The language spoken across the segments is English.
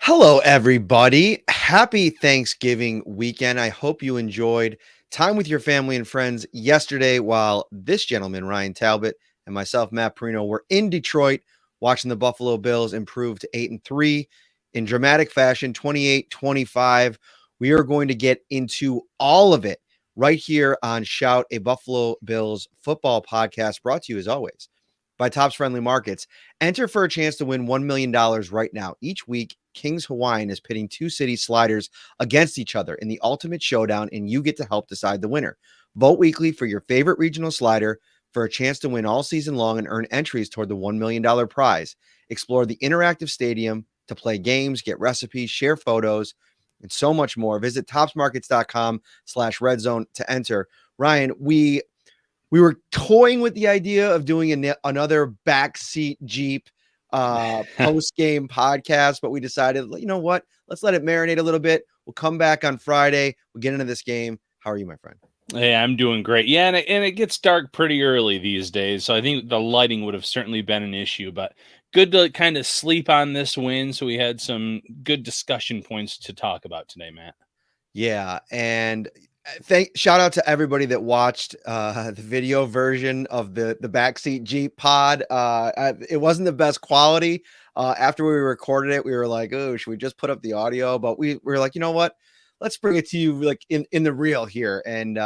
Hello, everybody. Happy Thanksgiving weekend. I hope you enjoyed time with your family and friends yesterday while this gentleman, Ryan Talbot, and myself, Matt Parrino, were in Detroit watching the Buffalo Bills improve to 8-3 in dramatic fashion, 28-25. We are going to get into all of it right here on Shout, a Buffalo Bills football podcast brought to you, as always, by Topps Friendly Markets. Enter for a chance to win $1 million right now. Each week, Kings Hawaiian is pitting two city sliders against each other in the ultimate showdown, and you get to help decide the winner. Vote weekly for your favorite regional slider for a chance to win all season long and earn entries toward the $1 million prize. Explore the interactive stadium to play games, get recipes, share photos, and so much more. Visit topsmarkets.com/redzone to enter. Ryan, we were toying with the idea of doing another backseat Jeep post-game podcast, but we decided, you know what? Let's let it marinate a little bit. We'll come back on Friday. We'll get into this game. How are you, my friend? Hey, I'm doing great. Yeah, and it gets dark pretty early these days, so I think the lighting would have certainly been an issue, but good to kind of sleep on this win, so we had some good discussion points to talk about today, Matt. Yeah, and shout out to everybody that watched the video version of the backseat Jeep pod. It wasn't the best quality. After we recorded it, we were like, oh, should we just put up the audio? But we were like, you know what? Let's bring it to you like in the real here. And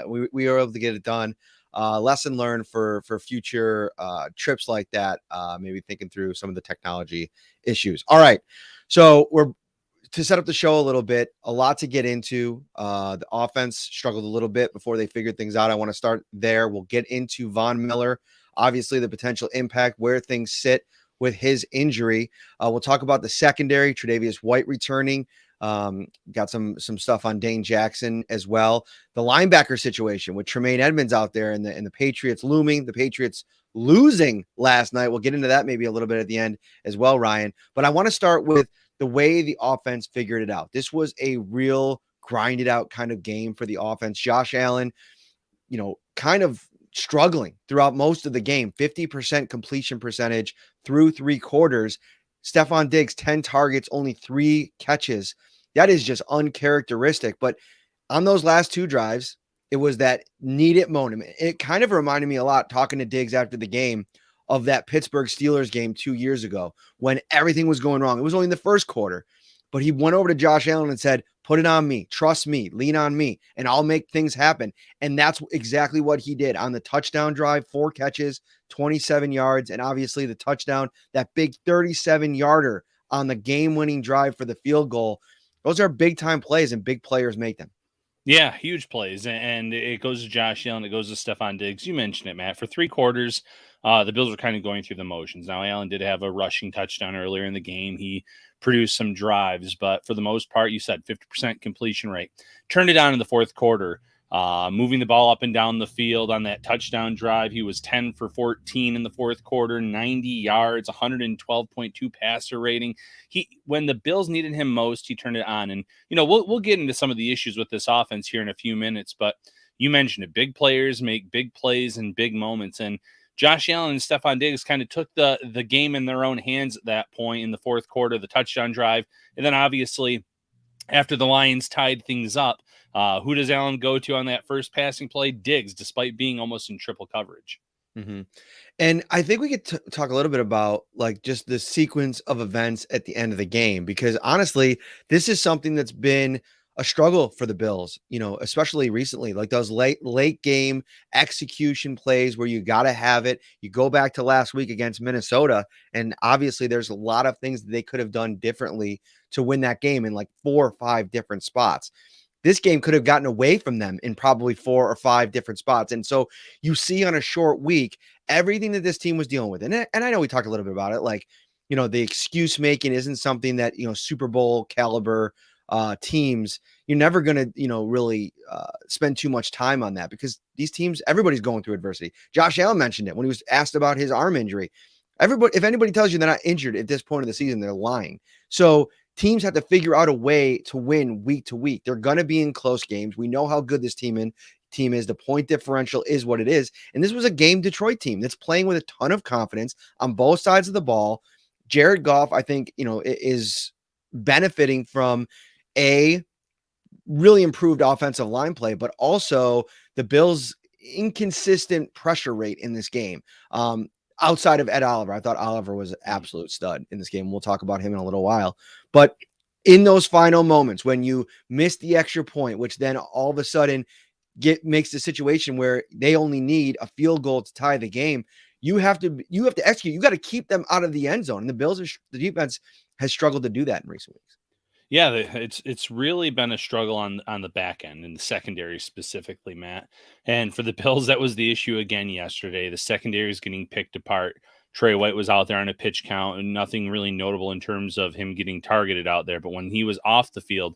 we were able to get it done. Lesson learned for future trips like that. Maybe thinking through some of the technology issues. All right. So to set up the show a little bit, a lot to get into. The offense struggled a little bit before they figured things out. I want to start there. We'll get into Von Miller, obviously the potential impact, where things sit with his injury. We'll talk about the secondary, Tre'davious White returning. Got some stuff on Dane Jackson as well. The linebacker situation with Tremaine Edmonds out there and the Patriots looming, the Patriots losing last night. We'll get into that maybe a little bit at the end as well, Ryan. But I want to start with the way the offense figured it out. This was a real grinded out kind of game for the offense. Josh Allen, kind of struggling throughout most of the game, 50% completion percentage through three quarters. Stefon Diggs, 10 targets, only 3 catches. That is just uncharacteristic. But on those last 2 drives, it was that needed moment. It kind of reminded me a lot, talking to Diggs after the game, of that Pittsburgh Steelers game 2 years ago when everything was going wrong. It was only in the first quarter, but he went over to Josh Allen and said, put it on me, trust me, lean on me, and I'll make things happen. And that's exactly what he did on the touchdown drive, 4 catches, 27 yards, and obviously the touchdown, that big 37-yarder on the game-winning drive for the field goal. Those are big-time plays, and big players make them. Yeah, huge plays, and it goes to Josh Allen, it goes to Stefon Diggs. You mentioned it, Matt. For 3 quarters, the Bills were kind of going through the motions. Now, Allen did have a rushing touchdown earlier in the game. He produced some drives, but for the most part, you said 50% completion rate. Turned it on in the fourth quarter, moving the ball up and down the field on that touchdown drive. He was 10 for 14 in the fourth quarter, 90 yards, 112.2 passer rating. When the Bills needed him most, he turned it on. And, we'll get into some of the issues with this offense here in a few minutes, but you mentioned it. Big players make big plays in big moments. And Josh Allen and Stefon Diggs kind of took the game in their own hands at that point in the fourth quarter, the touchdown drive. And then obviously after the Lions tied things up, who does Allen go to on that first passing play? Diggs, despite being almost in triple coverage. Mm-hmm. And I think we could talk a little bit about like just the sequence of events at the end of the game, because honestly, this is something that's been a struggle for the Bills, especially recently, like those late game execution plays where you got to have it. You go back to last week against Minnesota, and obviously there's a lot of things that they could have done differently to win that game in like 4 or 5 different spots. This game could have gotten away from them in probably 4 or 5 different spots. And so you see on a short week, everything that this team was dealing with. And I know we talked a little bit about it. Like, the excuse making isn't something that, Super Bowl caliber teams, you're never going to, really spend too much time on that, because these teams, everybody's going through adversity. Josh Allen mentioned it when he was asked about his arm injury. If anybody tells you they're not injured at this point of the season, they're lying. So teams have to figure out a way to win week to week. They're going to be in close games. We know how good this team is. The point differential is what it is. And this was a game Detroit team that's playing with a ton of confidence on both sides of the ball. Jared Goff, I think, is benefiting from a really improved offensive line play, but also the Bills' inconsistent pressure rate in this game. Outside of Ed Oliver, I thought Oliver was an absolute stud in this game. We'll talk about him in a little while. But in those final moments, when you miss the extra point, which then all of a sudden makes the situation where they only need a field goal to tie the game, you have to execute. You got to keep them out of the end zone. And the defense has struggled to do that in recent weeks. Yeah, it's really been a struggle on the back end, in the secondary specifically, Matt. And for the Bills, that was the issue again yesterday. The secondary is getting picked apart. Trey White was out there on a pitch count, and nothing really notable in terms of him getting targeted out there. But when he was off the field,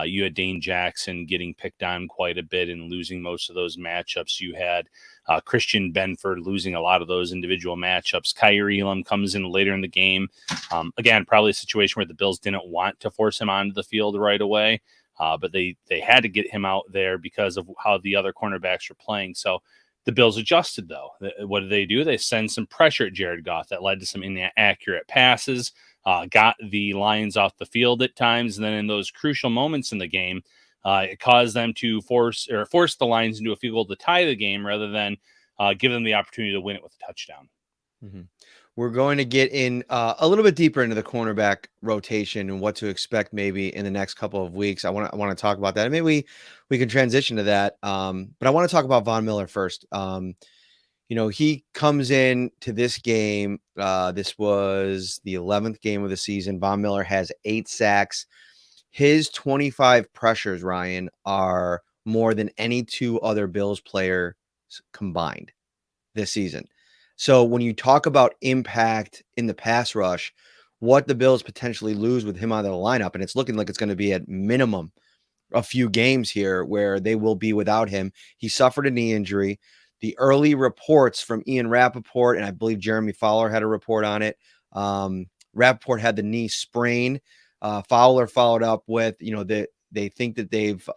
you had Dane Jackson getting picked on quite a bit and losing most of those matchups. You had Christian Benford losing a lot of those individual matchups. Kyrie Elam comes in later in the game. Again, probably a situation where the Bills didn't want to force him onto the field right away, but they had to get him out there because of how the other cornerbacks were playing. So the Bills adjusted, though. What did they do? They send some pressure at Jared Goff that led to some inaccurate passes. Got the Lions off the field at times, and then in those crucial moments in the game, it caused them to force the Lions into a field goal to tie the game rather than give them the opportunity to win it with a touchdown. Mm-hmm. We're going to get in a little bit deeper into the cornerback rotation and what to expect maybe in the next couple of weeks. I want to talk about that, and maybe we can transition to that. But I want to talk about Von Miller first. He comes in to this game. This was the 11th game of the season. Von Miller has 8 sacks. His 25 pressures, Ryan, are more than any 2 other Bills players combined this season. So when you talk about impact in the pass rush, what the Bills potentially lose with him out of the lineup, and it's looking like it's going to be at minimum a few games here where they will be without him. He suffered a knee injury. The early reports from Ian Rappaport, and I believe Jeremy Fowler had a report on it. Rappaport had the knee sprain. Fowler followed up with, they think that they've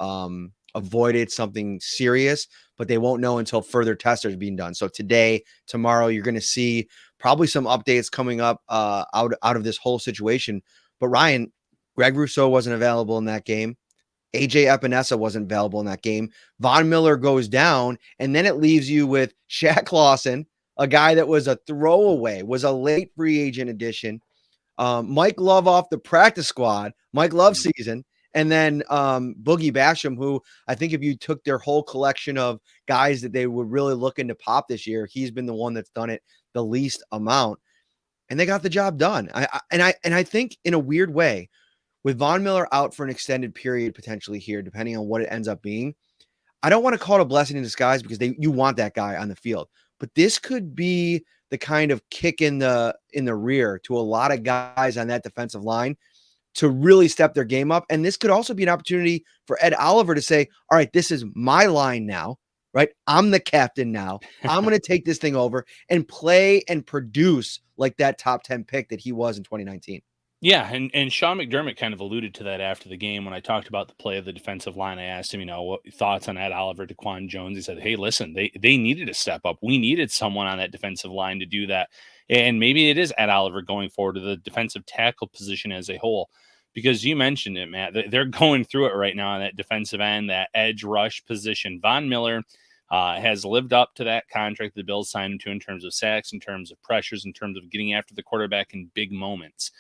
avoided something serious, but they won't know until further tests are being done. So today, tomorrow, you're going to see probably some updates coming up out of this whole situation. But Ryan, Greg Rousseau wasn't available in that game. AJ Epinesa wasn't available in that game. Von Miller goes down, and then it leaves you with Shaq Lawson, a guy that was a throwaway, was a late free agent addition. Mike Love off the practice squad, Mike Love season, and then Boogie Basham, who I think if you took their whole collection of guys that they were really looking to pop this year, he's been the one that's done it the least amount, and they got the job done. I think in a weird way, with Von Miller out for an extended period potentially here, depending on what it ends up being, I don't want to call it a blessing in disguise because you want that guy on the field. But this could be the kind of kick in the rear to a lot of guys on that defensive line to really step their game up. And this could also be an opportunity for Ed Oliver to say, all right, this is my line now, right? I'm the captain now. I'm going to take this thing over and play and produce like that top 10 pick that he was in 2019. Yeah, and Sean McDermott kind of alluded to that after the game when I talked about the play of the defensive line. I asked him, what thoughts on Ed Oliver, Daquan Jones. He said, hey, listen, they needed to step up. We needed someone on that defensive line to do that. And maybe it is Ed Oliver going forward to the defensive tackle position as a whole. Because you mentioned it, Matt, they're going through it right now on that defensive end, that edge rush position. Von Miller has lived up to that contract the Bills signed him to in terms of sacks, in terms of pressures, in terms of getting after the quarterback in big moments.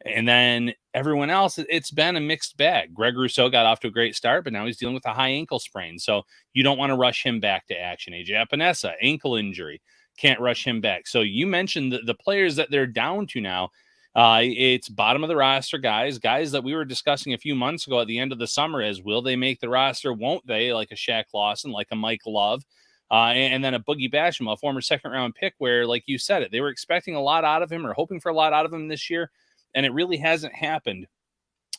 And then everyone else, it's been a mixed bag. Greg Rousseau got off to a great start, but now he's dealing with a high ankle sprain. So you don't want to rush him back to action. AJ Epinesa, ankle injury, can't rush him back. So you mentioned the players that they're down to now. It's bottom of the roster guys that we were discussing a few months ago at the end of the summer as will they make the roster? Won't they? Like a Shaq Lawson, like a Mike Love. And then a Boogie Basham, a former second-round pick where, like you said it, they were expecting a lot out of him or hoping for a lot out of him this year. And it really hasn't happened.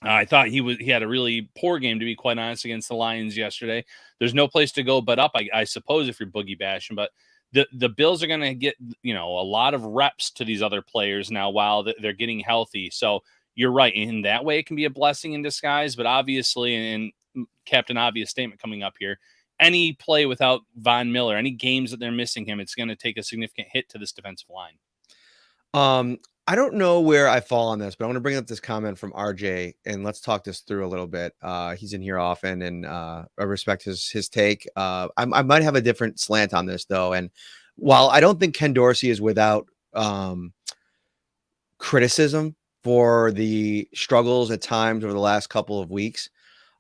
I thought he had a really poor game, to be quite honest, against the Lions yesterday. There's no place to go but up, I suppose, if you're Boogie Basham. But the Bills are going to get, a lot of reps to these other players now while they're getting healthy. So you're right. In that way, it can be a blessing in disguise. But obviously, and Captain Obvious statement coming up here, any play without Von Miller, any games that they're missing him, it's going to take a significant hit to this defensive line. I don't know where I fall on this, but I want to bring up this comment from RJ and let's talk this through a little bit. He's in here often, and I respect his take. I might have a different slant on this though, and while I don't think Ken Dorsey is without criticism for the struggles at times over the last couple of weeks,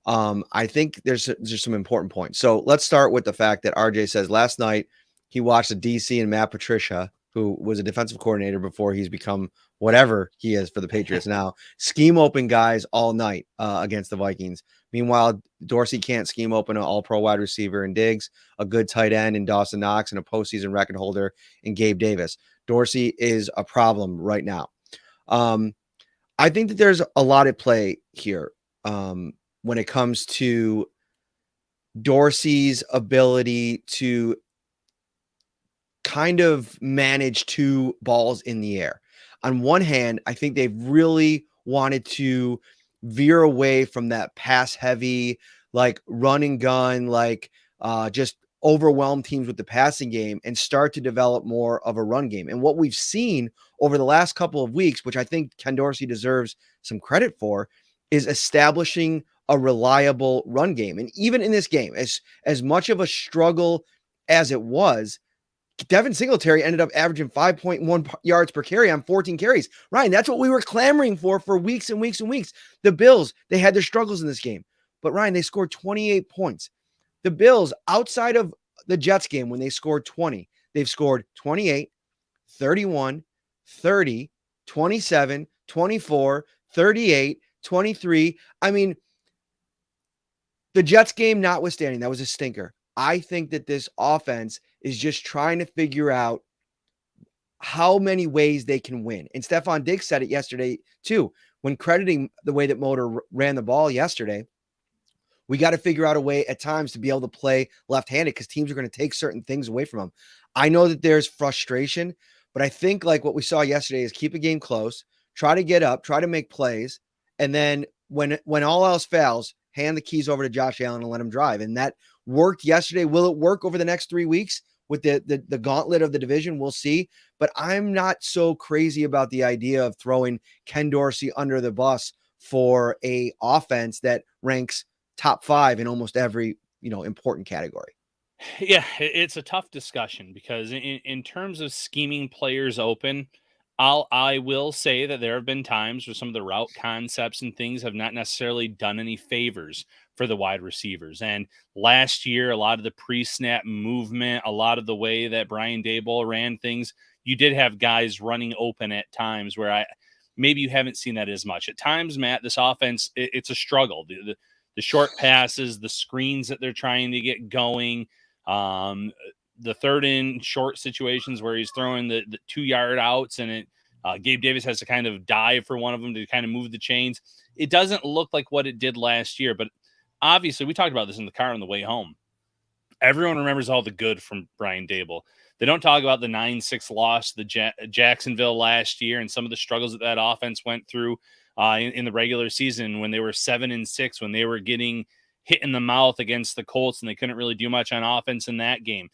I think there's some important points. So let's start with the fact that RJ says last night he watched the DC and Matt Patricia, who was a defensive coordinator before he's become whatever he is for the Patriots now, scheme open guys all night against the Vikings. Meanwhile, Dorsey can't scheme open an all-pro wide receiver in Diggs, a good tight end in Dawson Knox, and a postseason record holder in Gabe Davis. Dorsey is a problem right now. I think that there's a lot at play here. When it comes to Dorsey's ability to kind of manage two balls in the air. On one hand, I think they've really wanted to veer away from that pass heavy, like run and gun, like just overwhelm teams with the passing game and start to develop more of a run game. And what we've seen over the last couple of weeks, which I think Ken Dorsey deserves some credit for, is establishing a reliable run game. And even in this game, as much of a struggle as it was, Devin Singletary ended up averaging 5.1 yards per carry on 14 carries. Ryan, that's what we were clamoring for weeks and weeks and weeks. The Bills, they had their struggles in this game. But Ryan, they scored 28 points. The Bills, outside of the Jets game when they scored 20, they've scored 28, 31, 30, 27, 24, 38, 23. I mean, the Jets game notwithstanding, that was a stinker. I think that this offense is just trying to figure out how many ways they can win. And Stefon Diggs said it yesterday too, when crediting the way that Motor ran the ball yesterday. We got to figure out a way at times to be able to play left-handed because teams are going to take certain things away from them. I know that there's frustration, but I think like what we saw yesterday is keep a game close, try to get up, try to make plays, and then when all else fails, hand the keys over to Josh Allen and let him drive. And that worked yesterday. Will it work over the next 3 weeks with the gauntlet of the division? We'll see. But I'm not so crazy about the idea of throwing Ken Dorsey under the bus for a offense that ranks top 5 in almost every, important category. Yeah, it's a tough discussion because in terms of scheming players open, I will say that there have been times where some of the route concepts and things have not necessarily done any favors for the wide receivers. And last year, a lot of the pre-snap movement, a lot of the way that Brian Daboll ran things, you did have guys running open at times where maybe you haven't seen that as much. At times, Matt, this offense, it's a struggle. The short passes, the screens that they're trying to get going, the third in short situations where he's throwing the 2-yard outs and Gabe Davis has to kind of dive for one of them to kind of move the chains. It doesn't look like what it did last year, but obviously we talked about this in the car on the way home. Everyone remembers all the good from Brian Daboll. They don't talk about the 9-6 loss to the Jacksonville last year and some of the struggles that offense went through in the regular season when they were 7-6, when they were getting hit in the mouth against the Colts and they couldn't really do much on offense in that game.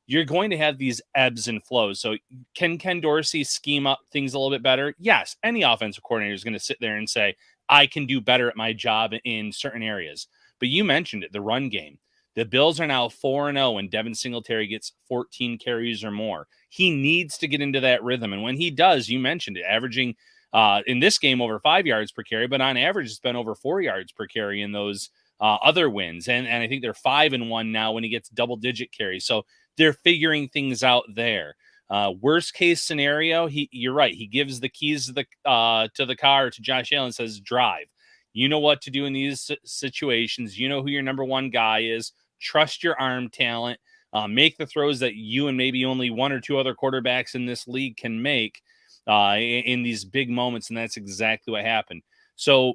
You're going to have these ebbs and flows. So can Ken Dorsey scheme up things a little bit better? Yes. Any offensive coordinator is going to sit there and say, I can do better at my job in certain areas. But you mentioned it, the run game. The Bills are now 4-0 when Devin Singletary gets 14 carries or more. He needs to get into that rhythm. And when he does, you mentioned it, averaging in this game over 5 yards per carry, but on average, it's been over 4 yards per carry in those other wins. And I think they're 5-1 now when he gets double-digit carries. So they're figuring things out there. Worst case scenario, you're right. He gives the keys to the car to Josh Allen and says, drive. You know what to do in these situations. You know who your number one guy is. Trust your arm talent. Make the throws that you and maybe only one or two other quarterbacks in this league can make in these big moments. And that's exactly what happened. So,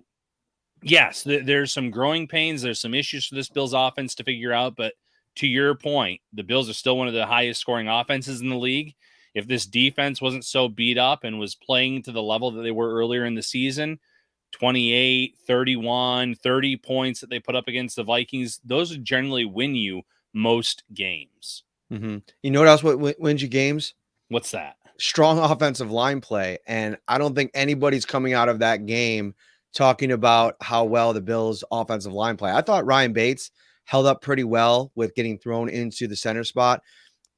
yes, there's some growing pains. There's some issues for this Bills offense to figure out. But to your point, the Bills are still one of the highest scoring offenses in the league. If this defense wasn't so beat up and was playing to the level that they were earlier in the season, 28, 31, 30 points that they put up against the Vikings, those would generally win you most games. Mm-hmm. You know what else wins you games? What's that? strong offensive line play. And I don't think anybody's coming out of that game talking about how well the Bills' offensive line play. I thought Ryan Bates held up pretty well with getting thrown into the center spot.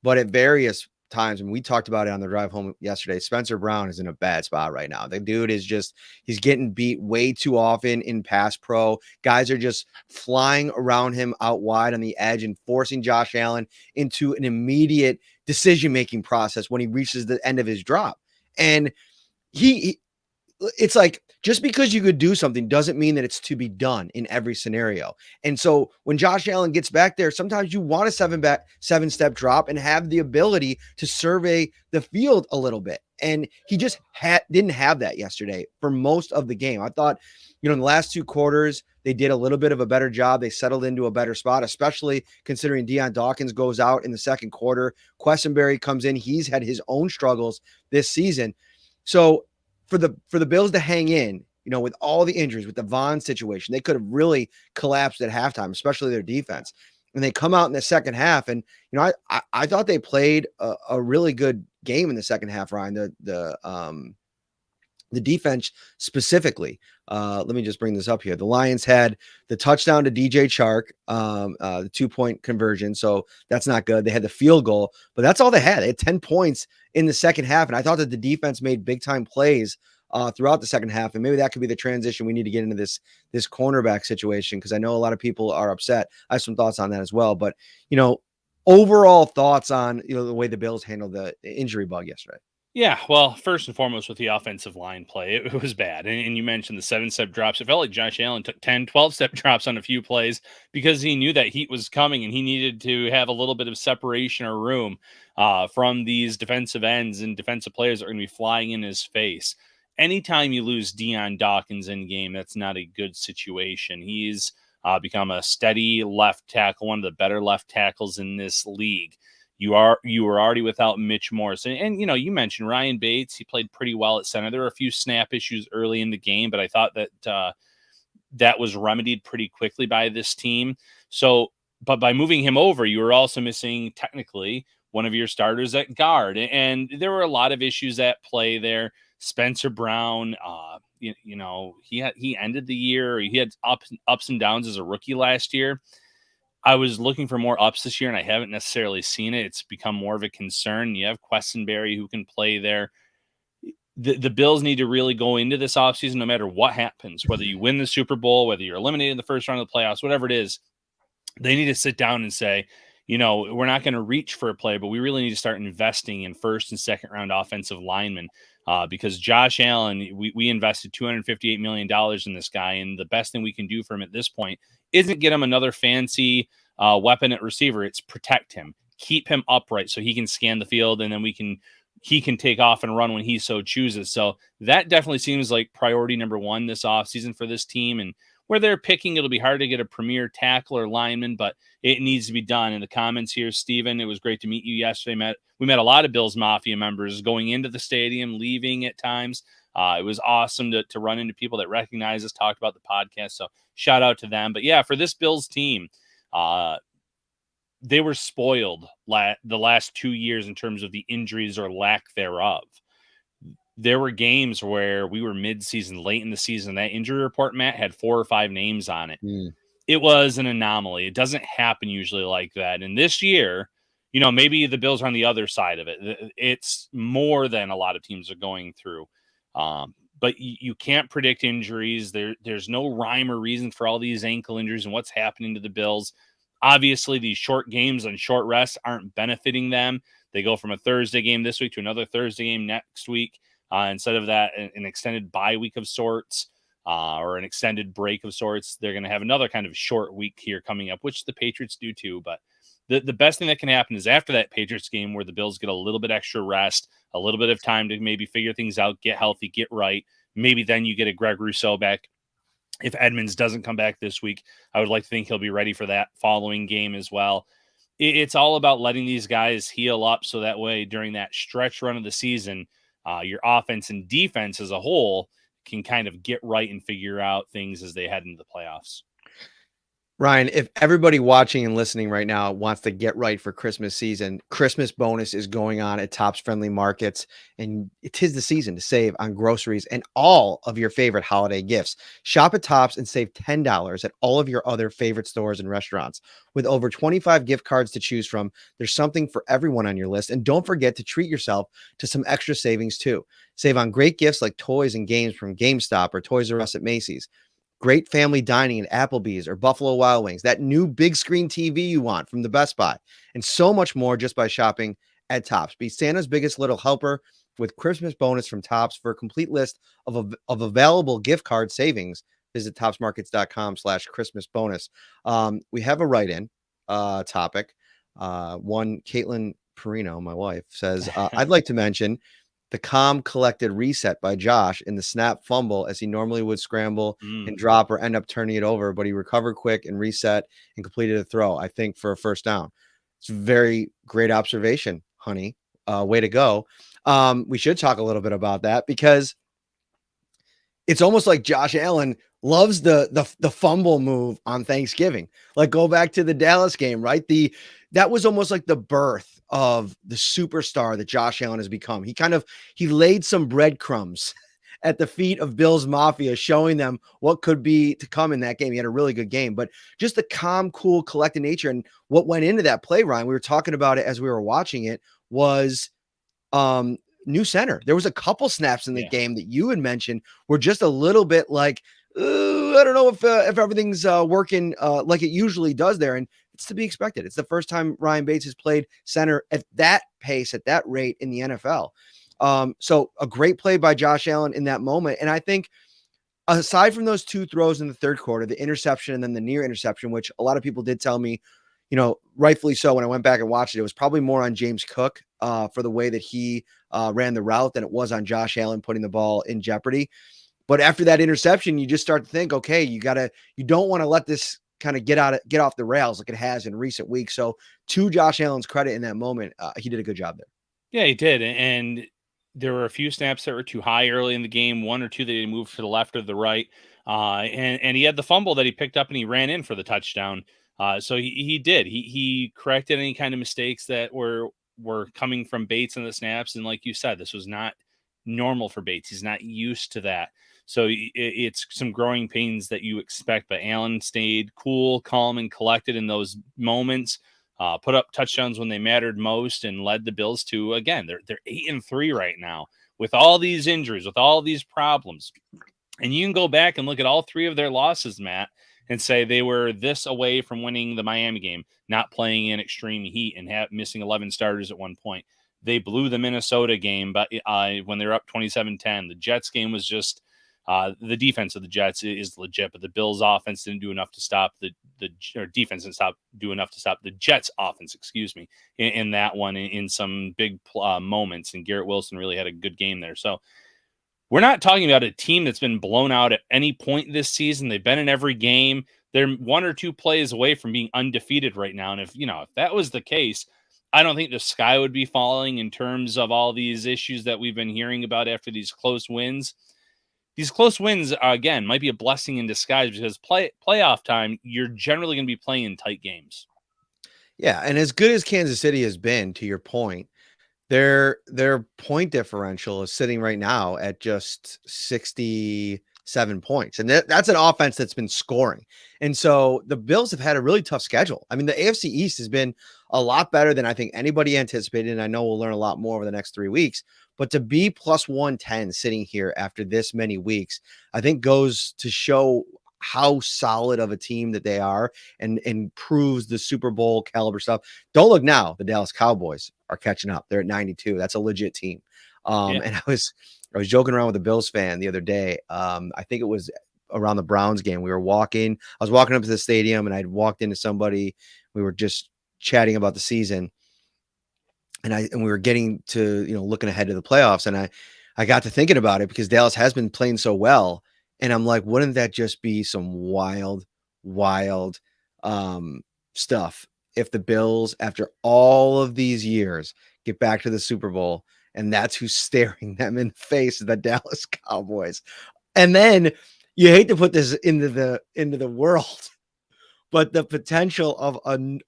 But at various times, and we talked about it on the drive home yesterday, Spencer Brown is in a bad spot right now. The dude is he's getting beat way too often in pass pro. Guys are just flying around him out wide on the edge and forcing Josh Allen into an immediate decision-making process when he reaches the end of his drop. And he it's like, just because you could do something doesn't mean that it's to be done in every scenario. And so when Josh Allen gets back there, sometimes you want a 7-step drop and have the ability to survey the field a little bit. And he just didn't have that yesterday for most of the game. I thought, in the last 2 quarters, they did a little bit of a better job. They settled into a better spot, especially considering Deion Dawkins goes out in the second quarter. Quessenberry comes in. He's had his own struggles this season. So for the Bills to hang in, with all the injuries, with the Vaughn situation, they could have collapsed at halftime, especially their defense. And they come out in the second half, and I thought they played a really good game in the second half, Ryan. The defense specifically. Let me just bring this up here. The Lions had the touchdown to DJ Chark, the 2-point conversion. So that's not good. They had the field goal, but that's all they had. They had 10 points in the second half. And I thought that the defense made big time plays throughout the second half. And maybe that could be the transition we need to get into this cornerback situation, because I know a lot of people are upset. I have some thoughts on that as well. But, overall thoughts on, the way the Bills handled the injury bug yesterday. Yeah, well, first and foremost with the offensive line play, it was bad. And you mentioned the 7-step drops. It felt like Josh Allen took 10, 12-step drops on a few plays because he knew that heat was coming and he needed to have a little bit of separation or room from these defensive ends and defensive players that are going to be flying in his face. Anytime you lose Deion Dawkins in game, that's not a good situation. He's become a steady left tackle, one of the better left tackles in this league. You were already without Mitch Morse. And you mentioned Ryan Bates. He played pretty well at center. There were a few snap issues early in the game, but I thought that that was remedied pretty quickly by this team. So, but by moving him over, you were also missing technically one of your starters at guard. And there were a lot of issues at play there. Spencer Brown, he ended the year. He had ups and downs as a rookie last year. I was looking for more ups this year, and I haven't necessarily seen it. It's become more of a concern. You have Quessenberry who can play there. The Bills need to really go into this offseason, no matter what happens, whether you win the Super Bowl, whether you're eliminated in the first round of the playoffs, whatever it is, they need to sit down and say, we're not going to reach for a player, but we really need to start investing in first and second round offensive linemen because Josh Allen, we invested $258 million in this guy, and the best thing we can do for him at this point isn't get him another fancy weapon at receiver. It's protect him, keep him upright so he can scan the field, and then he can take off and run when he so chooses. So that definitely seems like priority number one this offseason for this team. And where they're picking, it'll be hard to get a premier tackle or lineman, but it needs to be done. In the comments here, Steven, it was great to meet you yesterday. We met a lot of Bills Mafia members going into the stadium, leaving at times. It was awesome to run into people that recognize us, talk about the podcast. So shout out to them. But yeah, for this Bills team, they were spoiled the last 2 years in terms of the injuries or lack thereof. There were games where we were mid-season, late in the season. That injury report, Matt, had 4 or 5 names on it. It was an anomaly. It doesn't happen usually like that. And this year, maybe the Bills are on the other side of it. It's more than a lot of teams are going through. But you can't predict injuries. There's no rhyme or reason for all these ankle injuries and what's happening to the Bills. Obviously, these short games and short rests aren't benefiting them. They go from a Thursday game this week to another Thursday game next week. Instead of that, an extended bye week of sorts or an extended break of sorts, they're going to have another kind of short week here coming up, which the Patriots do too. But the best thing that can happen is after that Patriots game where the Bills get a little bit extra rest, a little bit of time to maybe figure things out, get healthy, get right. Maybe then you get a Greg Rousseau back. If Edmonds doesn't come back this week, I would like to think he'll be ready for that following game as well. It's all about letting these guys heal up so that way during that stretch run of the season, your offense and defense as a whole can kind of get right and figure out things as they head into the playoffs. Ryan, if everybody watching and listening right now wants to get right for Christmas season, Christmas bonus is going on at Tops Friendly Markets, and it is the season to save on groceries and all of your favorite holiday gifts. Shop at Tops and save $10 at all of your other favorite stores and restaurants. With over 25 gift cards to choose from, there's something for everyone on your list. And don't forget to treat yourself to some extra savings too. Save on great gifts like toys and games from GameStop or Toys R Us at Macy's. Great family dining at Applebee's or Buffalo Wild Wings, that new big screen TV you want from the Best Buy, and so much more just by shopping at Tops. Be Santa's biggest little helper with Christmas bonus from Tops. For a complete list of available gift card savings, visit topsmarkets.com/Christmas bonus. We have a write-in topic. One, Caitlin Parrino, my wife, says, I'd like to mention the calm, collected reset by Josh in the snap fumble, as he normally would scramble and drop or end up turning it over, but he recovered quick and reset and completed a throw, I think, for a first down. It's a very great observation, honey. Way to go. We should talk a little bit about that, because it's almost like Josh Allen loves the fumble move on Thanksgiving. Like, go back to the Dallas game, right? That was almost like the birth of the superstar that Josh Allen has become. He laid some breadcrumbs at the feet of Bills Mafia, showing them what could be to come in that game. He had a really good game, but just the calm, cool, collected nature. And what went into that play, Ryan, we were talking about it as we were watching it, was new center. There was a couple snaps in the game that you had mentioned were just a little bit like, I don't know if everything's working like it usually does there. And it's to be expected. It's the first time Ryan Bates has played center at that pace, at that rate in the NFL. So a great play by Josh Allen in that moment. And I think, aside from those two throws in the third quarter, the interception and then the near interception, which a lot of people did tell me, rightfully so, when I went back and watched it, it was probably more on James Cook for the way that he ran the route than it was on Josh Allen putting the ball in jeopardy. But after that interception, you just start to think, okay, you don't want to let this kind of get off the rails like it has in recent weeks. So, to Josh Allen's credit in that moment, he did a good job there. Yeah, he did. And there were a few snaps that were too high early in the game, one or two that he moved to the left or the right. And he had the fumble that he picked up and he ran in for the touchdown. So he did. He corrected any kind of mistakes that were coming from Bates in the snaps. And like you said, this was not normal for Bates. He's not used to that. So it's some growing pains that you expect. But Allen stayed cool, calm, and collected in those moments. Put up touchdowns when they mattered most, and led the Bills to, again, they're 8-3 right now with all these injuries, with all these problems. And you can go back and look at all three of their losses, Matt, and say they were this away from winning the Miami game, not playing in extreme heat and missing 11 starters at one point. They blew the Minnesota game, but when they were up 27-10, the Jets game was just the defense of the Jets is legit, but the Bills offense didn't do enough to stop defense didn't do enough to stop the Jets offense, in that one, in some big moments. And Garrett Wilson really had a good game there. So we're not talking about a team that's been blown out at any point this season. They've been in every game. They're one or two plays away from being undefeated right now. And if that was the case, I don't think the sky would be falling in terms of all these issues that we've been hearing about after these close wins. These close wins, again, might be a blessing in disguise, because playoff time, you're generally going to be playing in tight games. Yeah, and as good as Kansas City has been, to your point, their point differential is sitting right now at just 67 points. And that's an offense that's been scoring. And so the Bills have had a really tough schedule. I mean, the AFC East has been a lot better than I think anybody anticipated. And I know we'll learn a lot more over the next 3 weeks. But to be plus 110 sitting here after this many weeks, I think goes to show how solid of a team that they are, and proves the Super Bowl caliber stuff. Don't look now. The Dallas Cowboys are catching up. They're at 92. That's a legit team. And I was joking around with a Bills fan the other day. I think it was around the Browns game. I was walking up to the stadium, and I'd walked into somebody. We were just chatting about the season. And we were getting to, looking ahead to the playoffs. And I got to thinking about it, because Dallas has been playing so well. And I'm like, wouldn't that just be some wild stuff if the Bills, after all of these years, get back to the Super Bowl, and that's who's staring them in the face, the Dallas Cowboys. And then you hate to put this into the world, but the potential of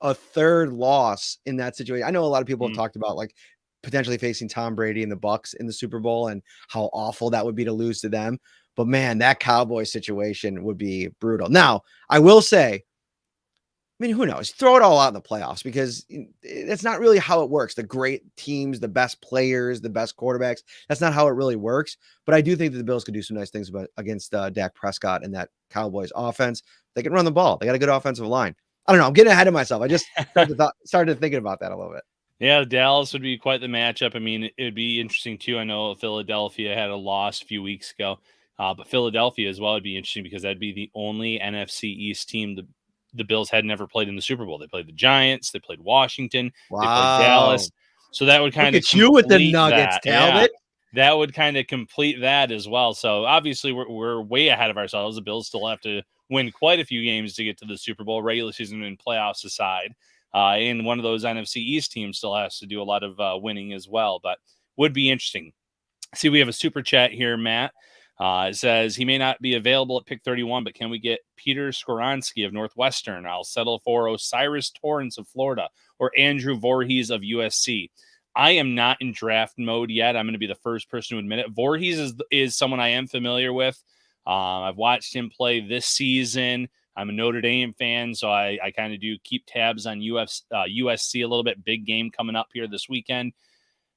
a third loss in that situation. I know a lot of people have talked about like potentially facing Tom Brady and the Bucks in the Super Bowl and how awful that would be to lose to them. But man, that Cowboys situation would be brutal. Now, I will say, I mean, who knows? Throw it all out in the playoffs because it's not really how it works. The great teams, the best players, the best quarterbacks. That's not how it really works. But I do think that the Bills could do some nice things against Dak Prescott and that Cowboys offense. They can run the ball. They got a good offensive line. I don't know. I'm getting ahead of myself. I just started thinking about that a little bit. Yeah, Dallas would be quite the matchup. I mean, it would be interesting too. I know Philadelphia had a loss a few weeks ago, but Philadelphia as well would be interesting because that'd be the only NFC East team the Bills had never played in the Super Bowl. They played the Giants, they played Washington, they played Wow. Dallas. So that would Look kind of at you with the complete Nuggets, that. Yeah, Talbot. that would kind of complete that as well. So obviously we're way ahead of ourselves. The Bills still have to win quite a few games to get to the Super Bowl, regular season and playoffs aside. And one of those NFC East teams still has to do a lot of winning as well, but would be interesting. See, we have a super chat here, Matt. It says he may not be available at pick 31, but can we get Peter Skoronski of Northwestern? I'll settle for Osiris Torrance of Florida or Andrew Voorhees of USC. I am not in draft mode yet. I'm going to be the first person to admit it. Voorhees is someone I am familiar with. I've watched him play this season. I'm a Notre Dame fan, so I kind of do keep tabs on USC a little bit. Big game coming up here this weekend.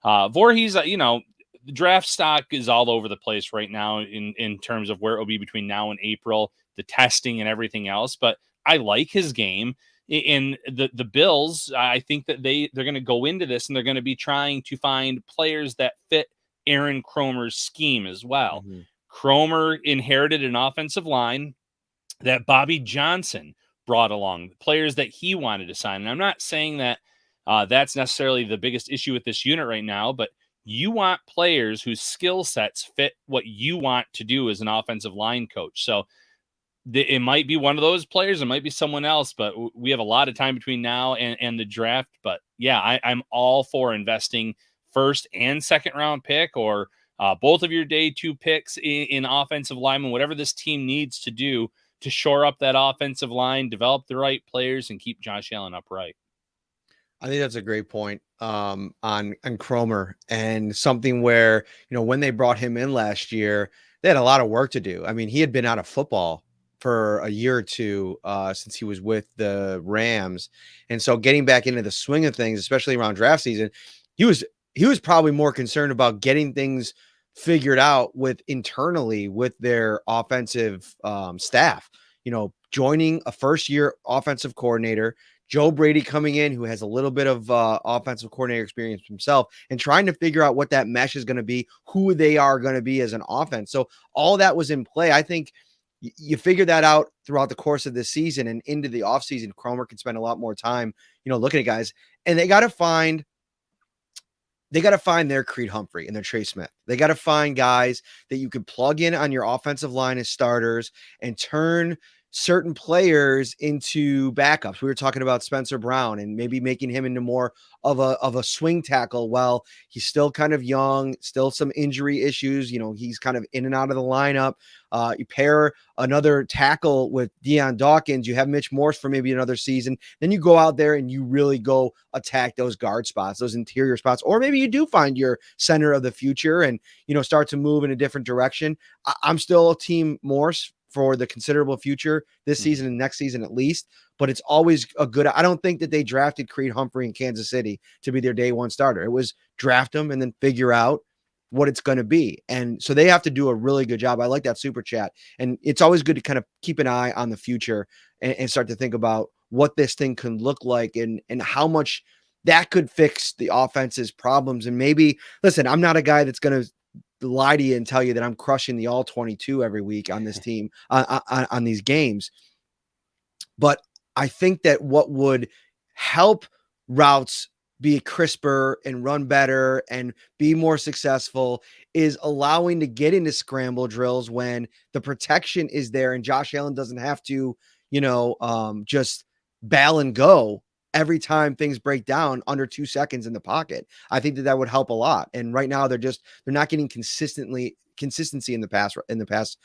Voorhees, the draft stock is all over the place right now in terms of where it will be between now and April, the testing and everything else. But I like his game. In the Bills, I think that they're going to go into this and they're going to be trying to find players that fit Aaron Cromer's scheme as well. Mm-hmm. Cromer inherited an offensive line that Bobby Johnson brought along, players that he wanted to sign. And I'm not saying that that's necessarily the biggest issue with this unit right now, but you want players whose skill sets fit what you want to do as an offensive line coach. So it might be one of those players. It might be someone else, but we have a lot of time between now and the draft. But yeah, I'm all for investing first and second round pick or both of your day 2 picks in offensive linemen, whatever this team needs to do to shore up that offensive line, develop the right players, and keep Josh Allen upright. I think that's a great point on Cromer, and something where, when they brought him in last year, they had a lot of work to do. I mean, he had been out of football for a year or two since he was with the Rams. And so getting back into the swing of things, especially around draft season, he was probably more concerned about getting things figured out internally with their offensive staff, joining a first year offensive coordinator, Joe Brady coming in, who has a little bit of offensive coordinator experience himself, and trying to figure out what that mesh is going to be, who they are going to be as an offense. So all that was in play. I think you figure that out throughout the course of the season and into the offseason. Cromer can spend a lot more time, looking at guys, and they got to find their Creed Humphrey and their Trey Smith. They got to find guys that you can plug in on your offensive line as starters and turn certain players into backups. We were talking about Spencer Brown and maybe making him into more of a swing tackle. Well, he's still kind of young, still some injury issues. He's kind of in and out of the lineup. You pair another tackle with Deion Dawkins. You have Mitch Morse for maybe another season. Then you go out there and you really go attack those guard spots, those interior spots, or maybe you do find your center of the future and, start to move in a different direction. I'm still team Morse for the considerable future this season and next season at least, but it's always I don't think that they drafted Creed Humphrey in Kansas City to be their day one starter. It was draft them and then figure out what it's going to be. And so they have to do a really good job. I like that super chat. And it's always good to kind of keep an eye on the future and start to think about what this thing can look like and how much that could fix the offense's problems. And maybe, listen, I'm not a guy that's going to lie to you and tell you that I'm crushing the all 22 every week on this team on these games. But I think that what would help routes be crisper and run better and be more successful is allowing to get into scramble drills when the protection is there and Josh Allen doesn't have to, just bail and go every time things break down under 2 seconds in the pocket. I think that would help a lot. And right now they're not getting consistency in the pass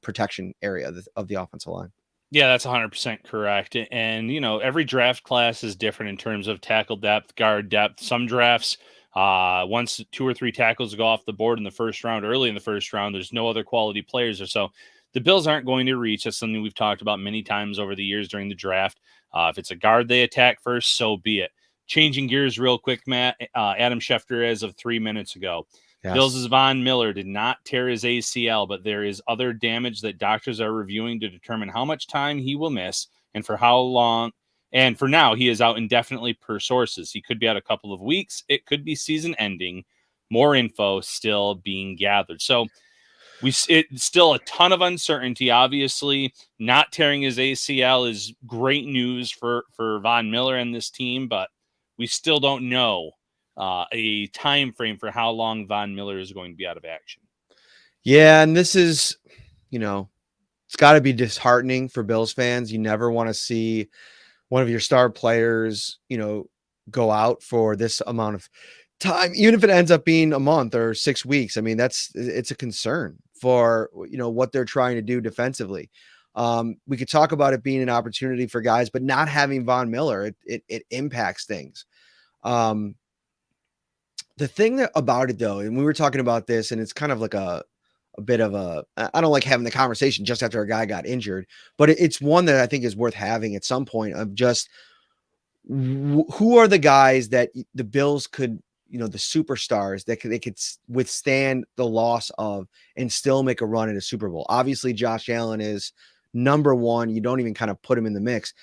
protection area of the offensive line. Yeah, that's 100% correct. And, every draft class is different in terms of tackle depth, guard depth. Some drafts, once 2 or 3 tackles go off the board in the first round, early in the first round, there's no other quality players or so. The Bills aren't going to reach. That's something we've talked about many times over the years during the draft. If it's a guard they attack first, so be it. Changing gears real quick, Matt. Adam Schefter, as of 3 minutes ago, Bills' Yes. Von Miller did not tear his ACL, but there is other damage that doctors are reviewing to determine how much time he will miss and for how long. And for now, he is out indefinitely per sources. He could be out a couple of weeks. It could be season ending. More info still being gathered. So it's still a ton of uncertainty. Obviously, not tearing his ACL is great news for Von Miller and this team, but we still don't know a time frame for how long Von Miller is going to be out of action. Yeah, and this is, it's got to be disheartening for Bills fans. You never want to see one of your star players, go out for this amount of time, even if it ends up being a month or 6 weeks. I mean, it's a concern for, what they're trying to do defensively. We could talk about it being an opportunity for guys, but not having Von Miller, it impacts things. The thing about it though, and we were talking about this, and it's kind of like a bit of I don't like having the conversation just after a guy got injured, but it's one that I think is worth having at some point of just who are the guys that the Bills could, the superstars that they could withstand the loss of and still make a run at a Super Bowl. Obviously, Josh Allen is number one. You don't even kind of put him in the mix.